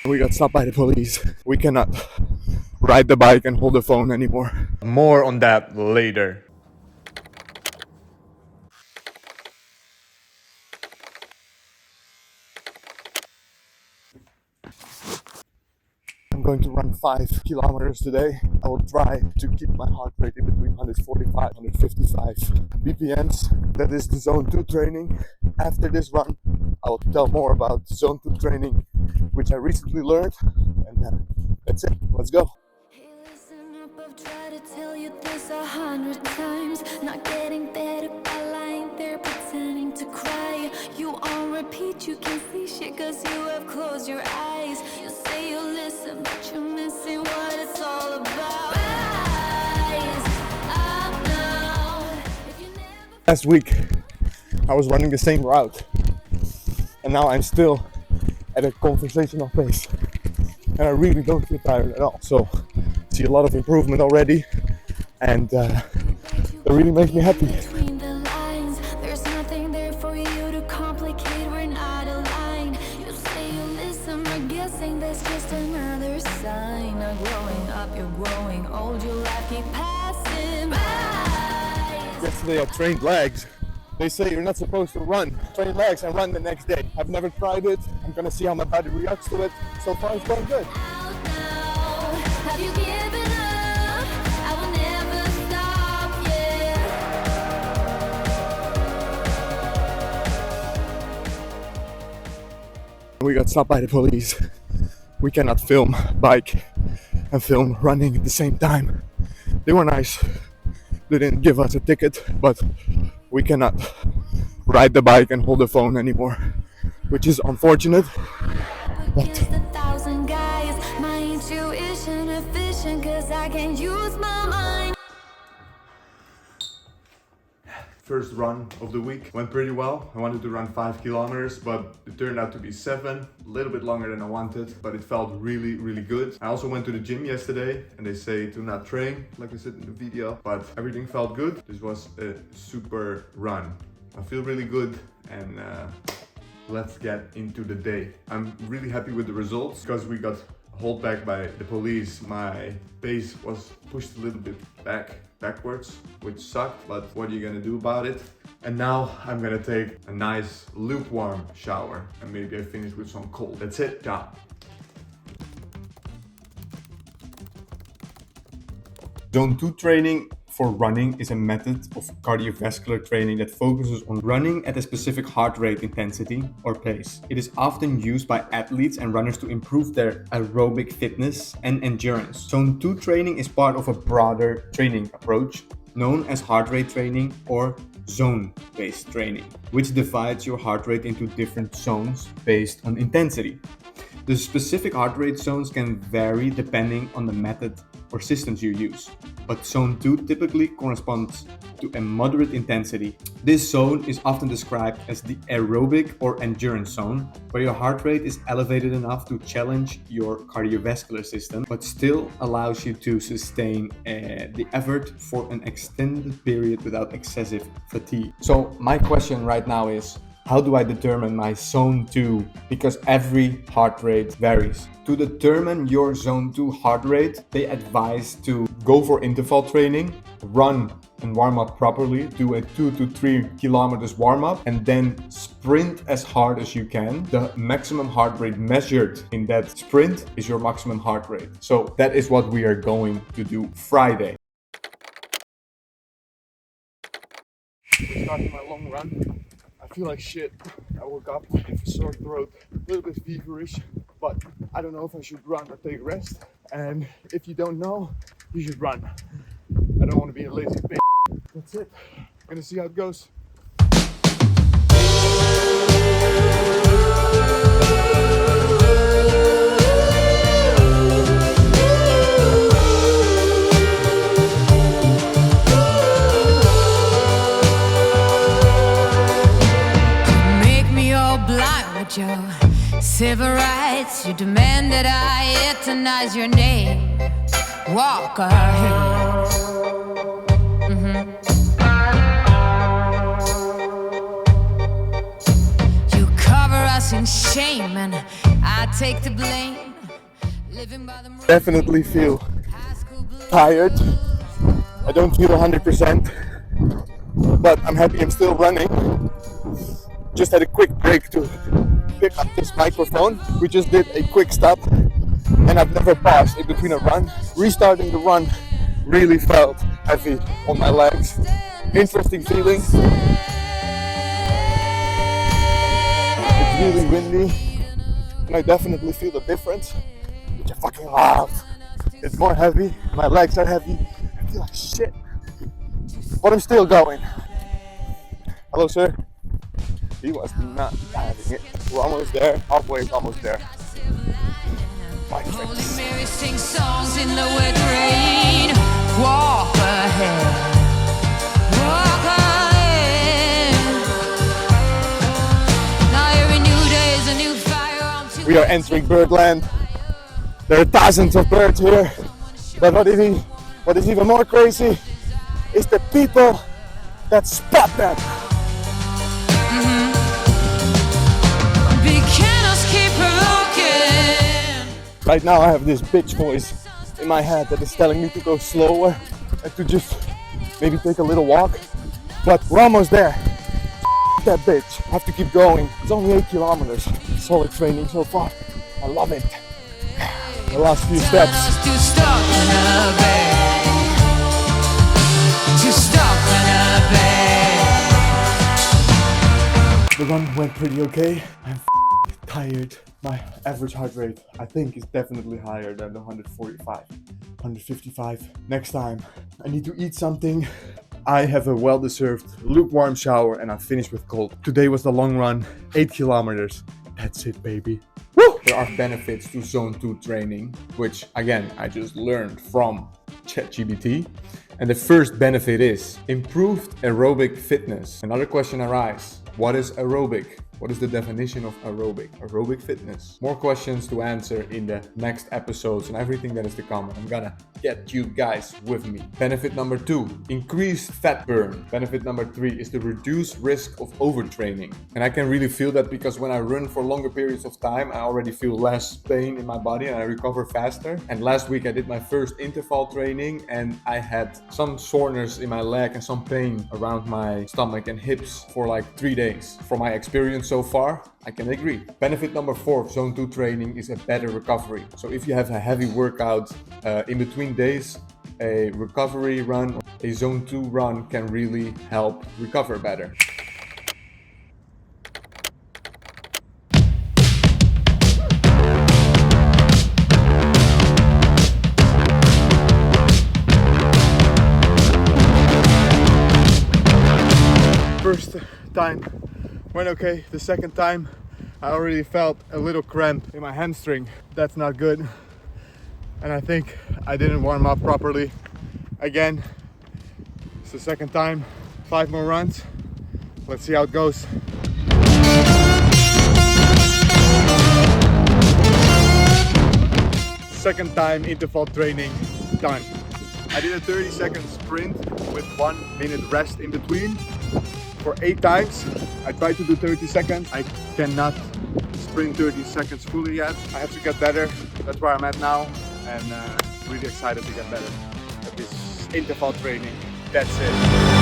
We got stopped by the police. We cannot ride the bike and hold the phone anymore. More on that later. I'm going to run 5 kilometers today. I will try to keep my heart rate in between 145 and 155 BPMs. That is the zone 2 training. After this run, I will tell more about zone 2 training, which I recently learned. And that's it. Let's go. Hey, listen up, I've tried to tell you this 100 times. Not getting better by lying there pretending to cry. You on repeat, you can't see shit cause you have closed your eyes. You say you listen, but you're missing what it's all about. Rise up now. If you never... Last week, I was running the same route. And now I'm still at a conversational pace. And I really don't feel tired at all. So I see a lot of improvement already, and that really makes me happy. Between the lines, there's nothing there for you to complicate. We're not aligned. You say you listen, but guessing that's just another sign. Not growing up, you're growing old. Your life keep passing by. Yesterday I trained legs. They say you're not supposed to train legs and run the next day. I've never tried it. I'm gonna see how my body reacts to it. So far it's going good. Have you given up? I will never stop, yeah. We got stopped by the police. We cannot film bike and film running at the same time. They were nice. They didn't give us a ticket, but we cannot ride the bike and hold the phone anymore, which is unfortunate. But a thousand guys, my intuition efficient, cause I can use my mind. First run of the week went pretty well. I wanted to run 5 kilometers, but it turned out to be 7, a little bit longer than I wanted, but it felt really, really good. I also went to the gym yesterday, and they say to not train, like I said in the video, but everything felt good. This was a super run. I feel really good, and let's get into the day. I'm really happy with the results because we got held back by the police. My pace was pushed a little bit backwards, which sucked, but what are you gonna do about it? And now I'm gonna take a nice lukewarm shower and maybe I finish with some cold. That's it, ciao. Zone 2 training for running is a method of cardiovascular training that focuses on running at a specific heart rate intensity or pace. It is often used by athletes and runners to improve their aerobic fitness and endurance. Zone 2 training is part of a broader training approach known as heart rate training or zone-based training, which divides your heart rate into different zones based on intensity. The specific heart rate zones can vary depending on the method or systems you use, but zone 2 typically corresponds to a moderate intensity. This zone is often described as the aerobic or endurance zone, where your heart rate is elevated enough to challenge your cardiovascular system, but still allows you to sustain the effort for an extended period without excessive fatigue. So my question right now is, how do I determine my zone 2? Because every heart rate varies. To determine your zone 2 heart rate, they advise to go for interval training, run and warm up properly, do a 2 to 3 kilometers warm up, and then sprint as hard as you can. The maximum heart rate measured in that sprint is your maximum heart rate. So that is what we are going to do Friday. We're starting my long run. I feel like shit. I woke up with a sore throat, a little bit feverish, but I don't know if I should run or take a rest. And if you don't know, you should run. I don't want to be a lazy bitch. That's it. Gonna see how it goes. Your civil rights, you demand that I euthanize your name. Walk ahead. You cover us in shame and I take the blame. Definitely feel tired. I don't feel 100%, but I'm happy I'm still running. Just had a quick break to pick up this microphone. We just did a quick stop, and I've never paused in between a run. Restarting the run really felt heavy on my legs. Interesting feeling. It's really windy, and I definitely feel the difference, which I fucking love. It's more heavy, my legs are heavy, I feel like shit, but I'm still going. Hello, sir. He was not having it. We're almost there, halfway is almost there. Holy Mary sings songs in the wet rain. Walk ahead, walk ahead. Now every new day is a new fire. We are entering birdland. There are thousands of birds here. But what is even more crazy is the people that spot them. Right now I have this bitch voice in my head that is telling me to go slower and to just maybe take a little walk. But we're almost there. That bitch. I have to keep going. It's only 8 kilometers. Solid training so far. I love it. The last few steps. The run went pretty okay. I'm tired. My average heart rate, I think, is definitely higher than the 145, 155. Next time, I need to eat something. I have a well-deserved lukewarm shower and I'm finished with cold. Today was the long run, 8 kilometers. That's it, baby. Woo! There are benefits to zone 2 training, which again, I just learned from ChatGPT. And the first benefit is improved aerobic fitness. Another question arises. What is aerobic? What is the definition of aerobic? Aerobic fitness. More questions to answer in the next episodes and everything that is to come. I'm gonna get you guys with me. Benefit number 2, increased fat burn. Benefit number 3 is the reduced risk of overtraining. And I can really feel that because when I run for longer periods of time, I already feel less pain in my body and I recover faster. And last week I did my first interval training and I had some soreness in my leg and some pain around my stomach and hips for like 3 days. From my experience so far, I can agree. Benefit number 4 of zone 2 training is a better recovery. So if you have a heavy workout in between days, a recovery run, a zone 2 run can really help recover better. First time went okay. The second time I already felt a little cramp in my hamstring. That's not good. And I think I didn't warm up properly. Again, it's the second time. 5 more runs. Let's see how it goes. Second time interval training done. I did a 30-second sprint with 1 minute rest in between. For 8 times. I tried to do 30 seconds. I cannot sprint 30 seconds fully yet. I have to get better. That's where I'm at now. And really excited to get better at this interval training. That's it.